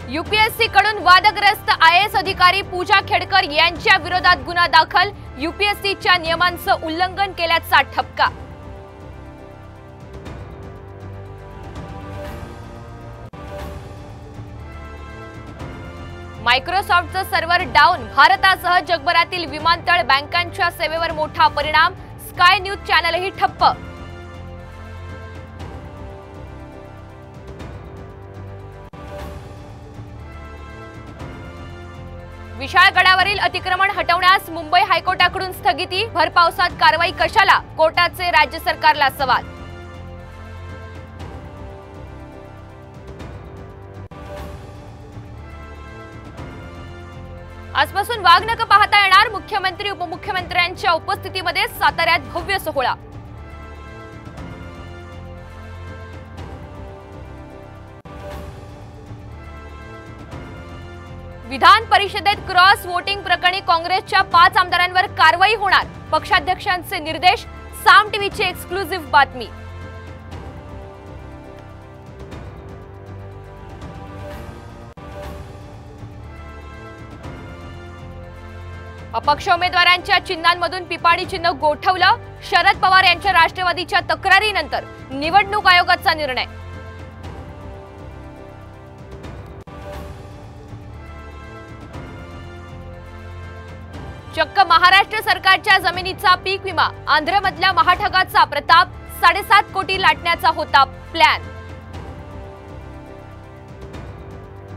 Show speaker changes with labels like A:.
A: UPSC कडून वादग्रस्त IAS अधिकारी पूजा खेडकर यांच्या विरोधात गुन्हा दाखल। यूपीएससीच्या नियमांचं उल्लंघन केल्याचा ठपका। मायक्रोसॉफ्टचं सर्व्हर डाऊन, भारतासह जगभरातील विमानतळ बँकांच्या सेवेवर मोठा परिणाम। स्काय न्यूज चॅनलही ठप्प। विशाळगडावरील अतिक्रमण हटवण्यास मुंबई हायकोर्टाकडून स्थगिती। भर पावसात कारवाई कशाला, कोर्टाचे राज्य सरकारला सवाल। आजपासून वाघनख पाहता येणार। मुख्यमंत्री उपमुख्यमंत्र्यांच्या उपस्थितीमध्ये साताऱ्यात भव्य सोहळा। विधान परिषदेत क्रॉस वोटिंग प्रकरणी काँग्रेसच्या 5 आमदारांवर कारवाई होणार। पक्षाध्यक्षांचे निर्देश। साम टीव्हीची एक्सक्लुझिव्ह बातमी। अपक्ष उमेदवारांच्या चिन्हांमधून पिपाणी चिन्ह गोठवलं। शरद पवार यांच्या राष्ट्रवादीच्या तक्रारीनंतर निवडणूक आयोगाचा निर्णय। चक्क महाराष्ट्र सरकारच्या जमिनीचा पीक विमा। आंध्रमधल्या महाठगाचा प्रताप। 7.5 कोटी लाटण्याचा होता प्लॅन।